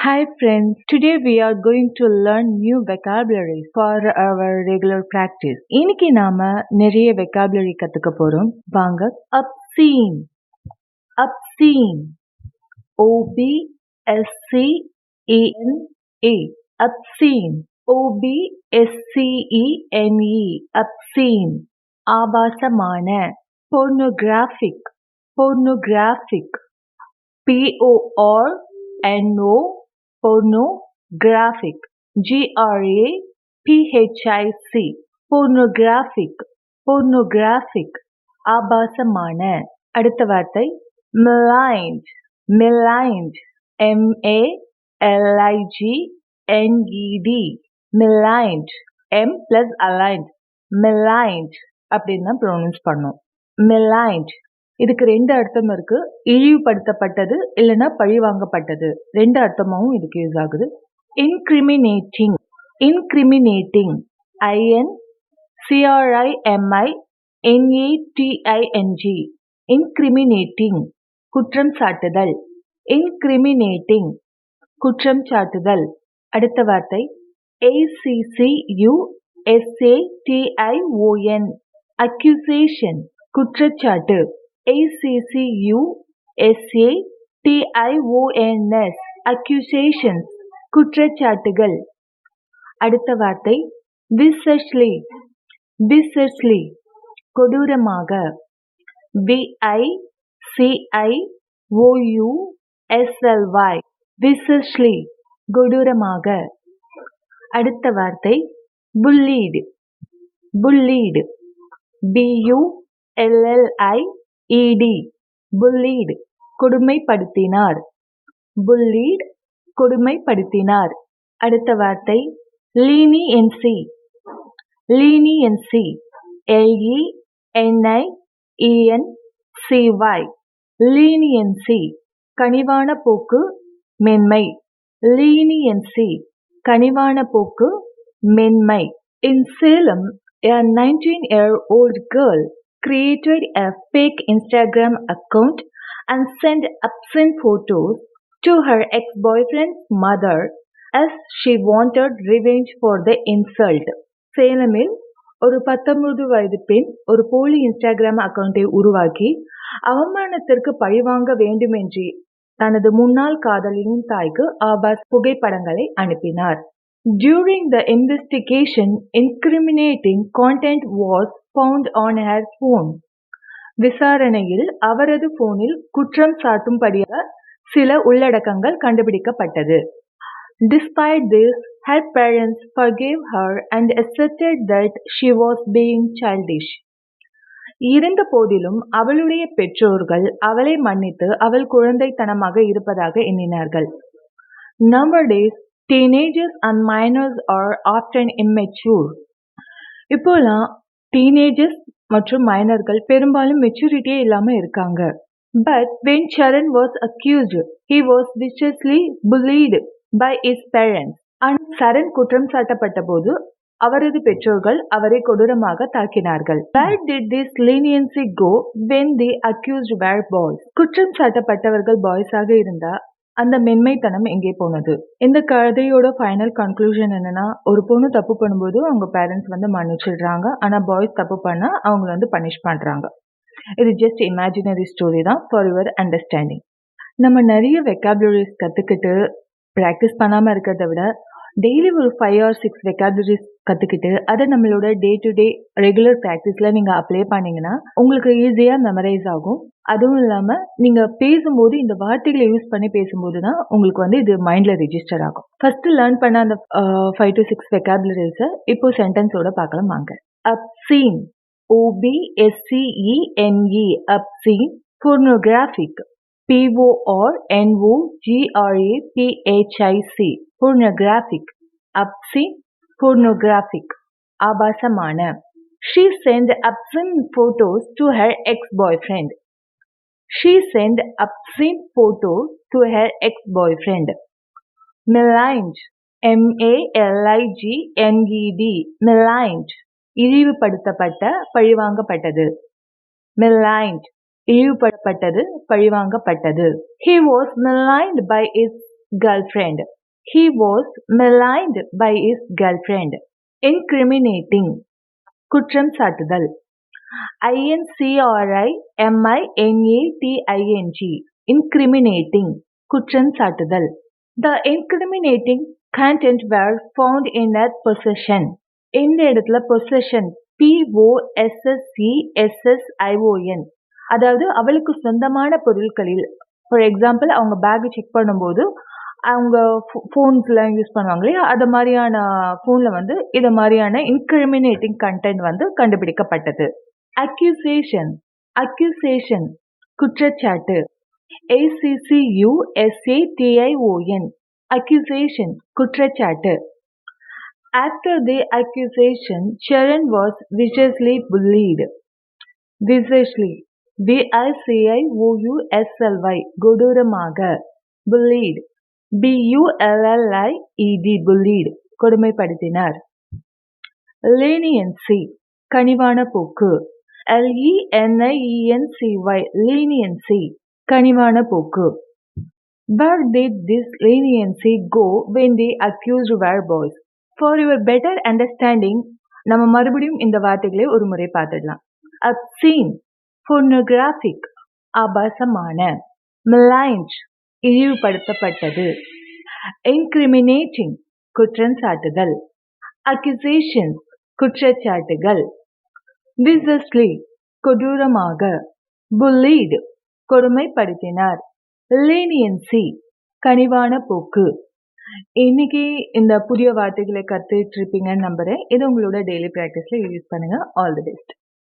Hi friends, today we are going to learn new vocabularies for our regular practice. இன்னைக்கு நாம நிறைய vocabulary கத்துக்க போறோம். வாங்க obscene, obscene, O-B-S-C-E-N-E, obscene, O-B-S-C-E-N-E, obscene, ஆபாசமான, pornographic, pornographic, P-O-R-N-O, pornographic, G-R-A-P-H-I-C, pornographic, pornographic, ஆபாசமான. அடுத்த வார்த்தை maligned, maligned, M-A-L-I-G-N-E-D, maligned, M plus aligned, maligned அப்படின்னு தான் ப்ரொனவுன்ஸ் பண்ணோம். maligned இதுக்கு ரெண்டு அர்த்தம் இருக்கு. இழிவுபடுத்தப்பட்டது இல்லைன்னா பழிவாங்கப்பட்டது, ரெண்டு அர்த்தமாவும் இதுக்கு யூஸ் ஆகுது. இன்கிரிமினேட்டிங், இன்கிரிமினேட்டிங், I-N-C-R-I-M-I-N-A-T-I-N-G, இன்கிரிமினேட்டிங், குற்றம் சாட்டுதல். இன்கிரிமினேட்டிங், குற்றம் சாட்டுதல். அடுத்த வார்த்தை A-C-C-U-S-A-T-I-O-N, accusation, குற்றச்சாட்டு. A-C-C-U-S-A-T-I-O-N-S, accusations, குற்றச்சாட்டுகள். அடுத்த வார்த்தை viciously, viciously, கொடூரமாக. V-I-C-I-O-U-S-L-Y, viciously, கொடூரமாக. அடுத்த வார்த்தை bullied, bullied, B-U-L-L-I-E-D, bullied, கொடுமைப்படுத்தினார். bullied, கொடுமைப்படுத்தினார். அடுத்த வார்த்தை leniency, leniency, L-E-N-I-E-N-C-Y, leniency, கனிவான போக்கு, மென்மை. leniency, கனிவான போக்கு, மென்மை. In Salem, a 19-year-old girl created a fake Instagram account and sent obscene photos to her ex-boyfriend's mother as she wanted revenge for the insult. சேலமில் ஒரு 19 வயது பெண் ஒரு போலி இன்ஸ்டாகிராம் அக்கவுண்டை உருவாக்கி அவமானத்திற்கு பழிவாங்க வேண்டுமென்றே தனது முன்னாள் காதலியின் தாய்க்கு ஆபாச புகைப்படங்களை அனுப்பினார். During the investigation, incriminating content was found on her phone. விசாரணையில் அவரது போனில் குற்றம் சாட்டும்படியாக சில உள்ளடக்கங்கள் கண்டுபிடிக்கப்பட்டது. Despite this, her parents forgave her and accepted that she was being childish. இருந்த போதிலும் அவளுடைய பெற்றோர்கள் அவளை மன்னித்து அவள் குழந்தைத்தனமாக இருப்பதாக எண்ணினார்கள். Nowadays, teenagers and minors are often immature. இப்போலாம் teenagers மற்றும் மைனர்கள் பெரும்பாலும் மெச்சூரிட்டியே இல்லாம இருக்காங்க. But when Charan was accused, he was viciously bullied by his parents. சரண் குற்றம் சாட்டப்பட்ட போது அவரது பெற்றோர்கள் அவரை கொடூரமாக தாக்கினார்கள். Where did this leniency go when the accused were boys? குற்றம் சாட்டப்பட்டவர்கள் பாய்ஸாக இருந்தா அந்த மென்மைத்தனம் எங்கே போனது? இந்த கதையோட ஃபைனல் கன்க்ளூஷன் என்னன்னா, ஒரு பொண்ணு தப்பு பண்ணும்போது அவங்க பேரண்ட்ஸ் மன்னிச்சிடுறாங்க. ஆனா பாய்ஸ் தப்பு பண்ணா அவங்க பனிஷ் பண்றாங்க. இது ஜஸ்ட் இமேஜினரி ஸ்டோரி தான் ஃபார் யுவர் அண்டர்ஸ்டாண்டிங். நம்ம நிறைய வெக்காபுலரிஸ் கத்துக்கிட்டு ப்ராக்டிஸ் பண்ணாம இருக்கிறத விட டெய்லி ஒரு 5 or 6 வெக்காபுலரிஸ் கத்துக்கிட்டு அதை நம்மளோட டே டு டே ரெகுலர் ப்ராக்டிஸ்ல நீங்க அப்ளை பண்ணீங்கன்னா உங்களுக்கு ஈஸியா மெமரைஸ் ஆகும். அதுவும் இல்லாம நீங்க பேசும்போது இந்த வார்த்தைகளை யூஸ் பண்ணி பேசும்போது தான் உங்களுக்கு இது மைண்ட்ல ரெஜிஸ்டர் ஆகும். ஃபர்ஸ்ட் லேர்ன் பண்ண அந்த 5 to 6 வெக்காபுலரிஸை இப்போ சென்டென்ஸோட பார்க்கலாம் வாங்க. obscene, O-B-S-C-E-N-E, obscene, pornographic, P-O-R-N-O-G-R-A-P-H-I-C, pornographic, obscene, pornographic, ஆபாசமான. She sent obscene photos to her ex-boyfriend. She sent obscene photos to her ex-boyfriend. Maligned, M-A-L-I-G-N-E-D, maligned, இழிவுபடுத்தப்பட்ட, பழிவாங்கப்பட்டது. maligned, இழிவுபடுத்தப்பட்டது, பழிவாங்கப்பட்டது. He was maligned by his girlfriend. He was maligned by his girlfriend. Incriminating. குற்றம் சாட்டுதல். INCRIMINATING. Incriminating. குற்றம் சாட்டுதல். The incriminating content were found in her possession. இந்த இடத்துல possession POSSESSION, அதாவது அவளுக்கு சொந்தமான பொருட்களில். For example அவங்க back check பண்ணும்போது அவங்க ஃபோன்ஸ்லாம் யூஸ் பண்ணுவாங்க இல்லையா, அது மாதிரியான ஃபோனில் வந்து இது மாதிரியான இன்கிரிமினேட்டிங் கண்டென்ட் வந்து கண்டுபிடிக்கப்பட்டது. அக்யூசேஷன். அக்யூசேஷன் குற்றச்சாட்டு. ACCUSATION. அக்யூசேஷன் குற்றச்சாட்டு. After the accusation, Sharon was viciously bullied. Viciously. VICIOUSLY. கொடூரமாக. Bullied. BULLIED. Bullied. கொடுமைப்படுத்தினார். Leniency. கனிவான போக்கு. LENIENCY. Leniency. கனிவான போக்கு. Where did this leniency go when the accused were boys? For your better understanding, நம்ம மறுபடியும் இந்த வார்த்தைகளை ஒரு முறை பார்த்துடலாம். Obscene, pornographic, ஆபாசமான. Maligned, இழிவுபடுத்தப்பட்டது. Incriminating, குற்றம் சாட்டுதல். Accusations, குற்றச்சாட்டுகள். Viciously, கொடூரமாக. Bullied, கொடுமைப்படுத்தினார். Leniency, கனிவான போக்கு. இன்னைக்கு இந்த புதிய வார்த்தைகளை கற்றுட்டு இருப்பீங்கன்னு நம்புறேன். இது உங்களோட டெய்லி ப்ராக்டிஸ்ல யூஸ் பண்ணுங்க. All the best.